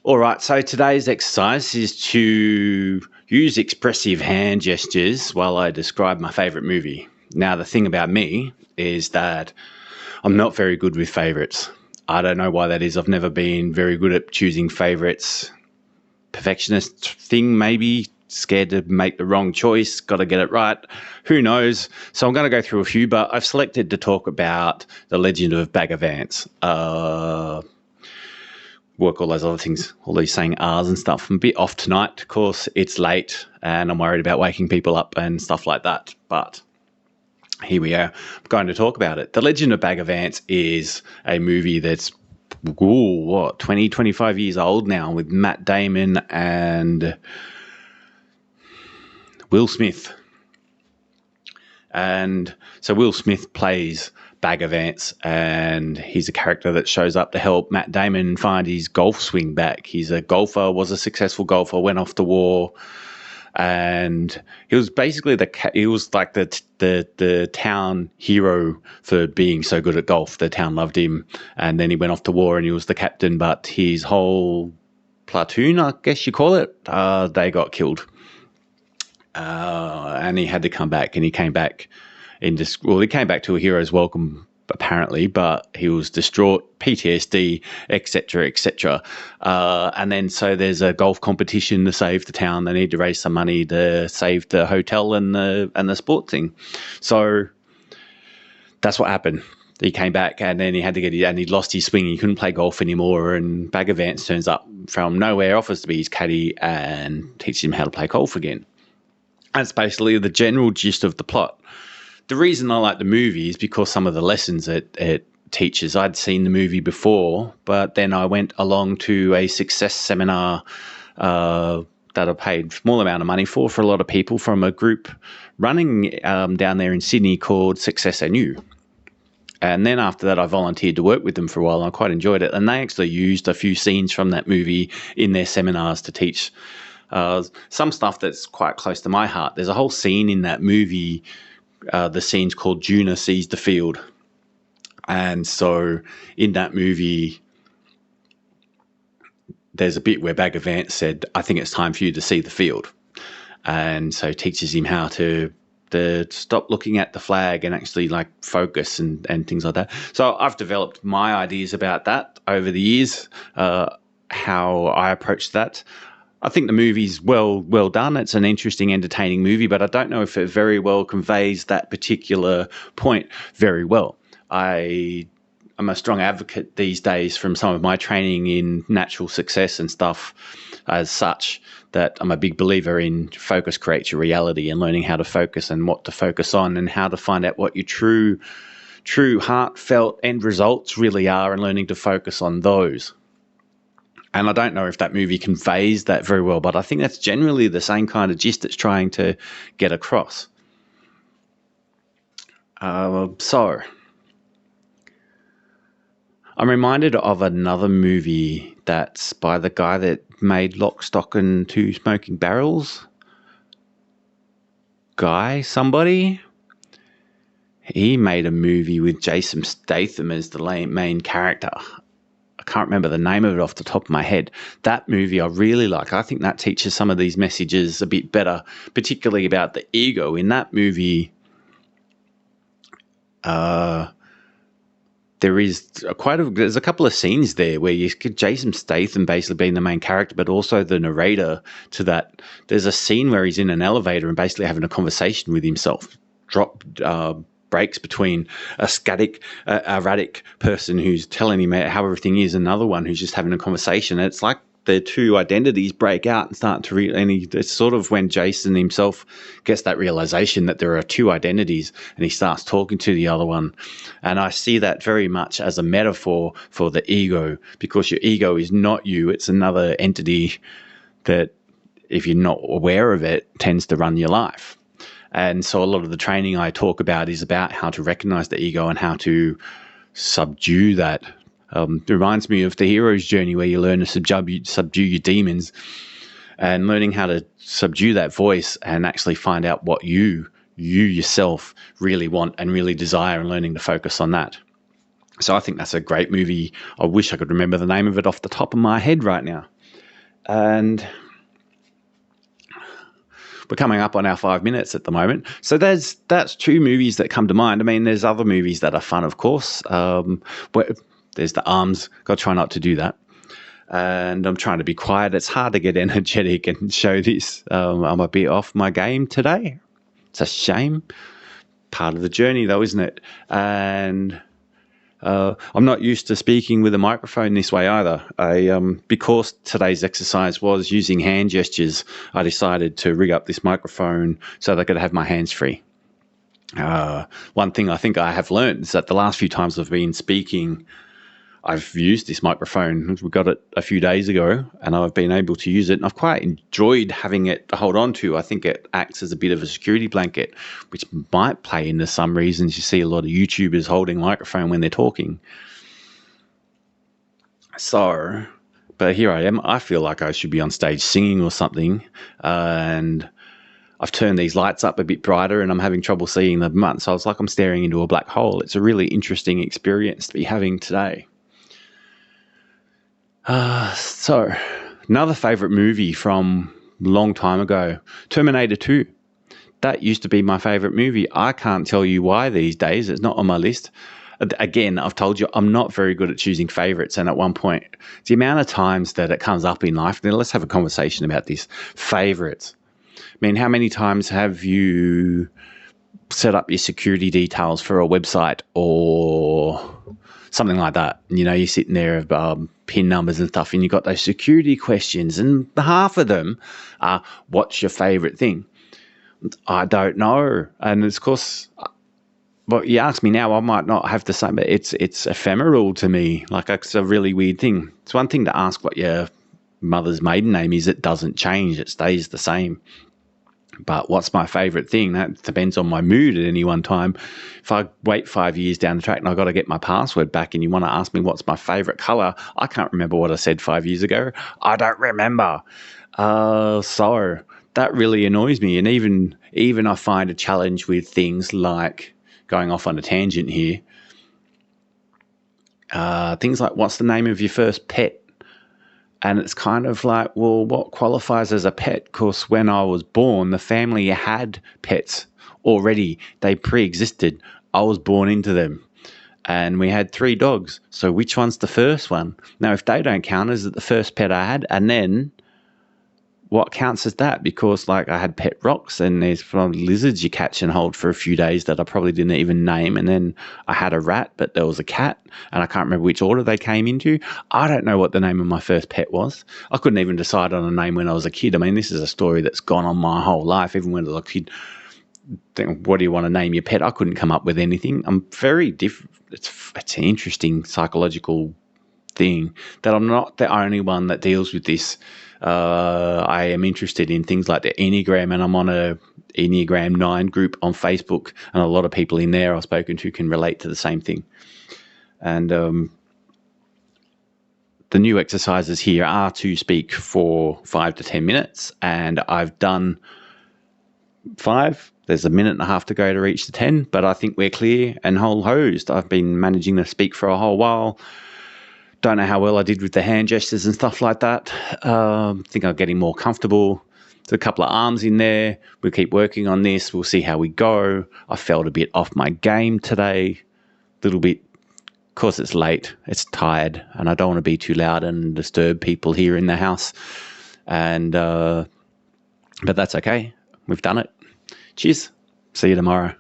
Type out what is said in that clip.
All right, so today's exercise is to use expressive hand gestures while I describe my favourite movie. Now, the thing about me is that I'm not very good with favourites. I don't know why that is. I've never been very good at choosing favourites. Perfectionist thing, maybe. Scared to make the wrong choice. Got to get it right. Who knows? So I'm going to go through a few, but I've selected to talk about The Legend of Bagger Vance. Work all those other things, all these saying R's and stuff. I'm a bit off tonight. Of course, it's late and I'm worried about waking people up and stuff like that. But here we are. I'm going to talk about it. The Legend of Bagger Vance is a movie that's, 20, 25 years old now, with Matt Damon and Will Smith. And so Will Smith plays Bagger Vance, and he's a character that shows up to help Matt Damon find his golf swing back. He's a golfer, was a successful golfer, went off to war, and he was basically he was like the town hero for being so good at golf. The town loved him, and then he went off to war and he was the captain, but his whole platoon, I guess you call it, they got killed. And he had to come back, and he came back he came back to a hero's welcome apparently, but he was distraught, PTSD, etc., etc. And then so there's a golf competition to save the town. They need to raise some money to save the hotel and the sport thing. So that's what happened. He came back, and then he had to and he'd lost his swing. He couldn't play golf anymore. And Bagger Vance turns up from nowhere, offers to be his caddy, and teaches him how to play golf again. That's basically the general gist of the plot. The reason I like the movie is because some of the lessons it teaches. I'd seen the movie before, but then I went along to a success seminar that I paid a small amount of money for a lot of people from a group running down there in Sydney called Success NU. And then after that, I volunteered to work with them for a while, and I quite enjoyed it. And they actually used a few scenes from that movie in their seminars to teach some stuff that's quite close to my heart. There's a whole scene in that movie, the scene's called Juna Sees the Field. And so in that movie, there's a bit where Bagger Vance said, I think it's time for you to see the field. And so teaches him how to stop looking at the flag and actually like focus and things like that. So I've developed my ideas about that over the years, how I approach that. I think the movie's well done. It's an interesting, entertaining movie, but I don't know if it very well conveys that particular point very well. I'm a strong advocate these days from some of my training in natural success and stuff as such, that I'm a big believer in focus creates your reality, and learning how to focus and what to focus on and how to find out what your true heartfelt end results really are, and learning to focus on those. And I don't know if that movie conveys that very well, but I think that's generally the same kind of gist it's trying to get across. So I'm reminded of another movie that's by the guy that made Lock, Stock and Two Smoking Barrels. Somebody. He made a movie with Jason Statham as the main character. I can't remember the name of it off the top of my head. That movie I really like. I think that teaches some of these messages a bit better, particularly about the ego. In that movie, there's a couple of scenes there where you get Jason Statham basically being the main character, but also the narrator to that. There's a scene where he's in an elevator and basically having a conversation with himself. Breaks between a erratic person who's telling him how everything is, another one who's just having a conversation. It's like the two identities break out and start to it's sort of when Jason himself gets that realization that there are two identities, and he starts talking to the other one. And I see that very much as a metaphor for the ego, because your ego is not you. It's another entity that, if you're not aware of it, tends to run your life. And so a lot of the training I talk about is about how to recognize the ego and how to subdue that. It reminds me of the hero's journey, where you learn to subdue your demons, and learning how to subdue that voice and actually find out what you yourself really want and really desire, and learning to focus on that. So I think that's a great movie. I wish I could remember the name of it off the top of my head right now. And we're coming up on our 5 minutes at the moment. So that's two movies that come to mind. I mean, there's other movies that are fun, of course. There's The Arms. Got to try not to do that. And I'm trying to be quiet. It's hard to get energetic and show this. I'm a bit off my game today. It's a shame. Part of the journey, though, isn't it? And I'm not used to speaking with a microphone this way either. Because today's exercise was using hand gestures, I decided to rig up this microphone so that I could have my hands free. One thing I think I have learned is that the last few times I've been speaking, I've used this microphone. We got it a few days ago, and I've been able to use it, and I've quite enjoyed having it to hold on to. I think it acts as a bit of a security blanket, which might play into some reasons. You see a lot of YouTubers holding a microphone when they're talking. So, but here I am. I feel like I should be on stage singing or something, and I've turned these lights up a bit brighter and I'm having trouble seeing the month. So it's like I'm staring into a black hole. It's a really interesting experience to be having today. So, another favourite movie from a long time ago, Terminator 2. That used to be my favourite movie. I can't tell you why these days. It's not on my list. Again, I've told you I'm not very good at choosing favourites. And at one point, the amount of times that it comes up in life, then let's have a conversation about this. Favourites. I mean, how many times have you set up your security details for a website or something like that? You know, you're sitting there with PIN numbers and stuff, and you've got those security questions, and half of them are, what's your favourite thing? I don't know. And of course, well, you ask me now, I might not have the same, but it's ephemeral to me. Like, it's a really weird thing. It's one thing to ask what your mother's maiden name is. It doesn't change. It stays the same. But what's my favourite thing? That depends on my mood at any one time. If I wait 5 years down the track and I've got to get my password back and you want to ask me what's my favourite colour, I can't remember what I said 5 years ago. I don't remember. So that really annoys me. And even I find a challenge with things like, going off on a tangent here, things like, what's the name of your first pet? And it's kind of like, well, what qualifies as a pet? Because when I was born, the family had pets already. They pre-existed. I was born into them. And we had 3 dogs. So which one's the first one? Now, if they don't count, is it the first pet I had? And then what counts as that? Because, like, I had pet rocks, and there's lizards you catch and hold for a few days that I probably didn't even name. And then I had a rat, but there was a cat, and I can't remember which order they came into. I don't know what the name of my first pet was. I couldn't even decide on a name when I was a kid. I mean, this is a story that's gone on my whole life. Even when I was a kid, think, what do you want to name your pet? I couldn't come up with anything. I'm very different. It's an interesting psychological thing that I'm not the only one that deals with this. I am interested in things like the Enneagram, and I'm on a Enneagram 9 group on Facebook, and a lot of people in there I've spoken to can relate to the same thing. And the new exercises here are to speak for 5 to 10 minutes, and I've done 5. There's a minute and a half to go to reach the 10, but I think we're clear and whole hosed. I've been managing to speak for a whole while. Don't know how well I did with the hand gestures and stuff like that. Think I'm getting more comfortable. There's a couple of arms in there. We'll keep working on this. We'll see how we go. I felt a bit off my game today. A little bit. Of course, it's late. It's tired. And I don't want to be too loud and disturb people here in the house. And but that's okay. We've done it. Cheers. See you tomorrow.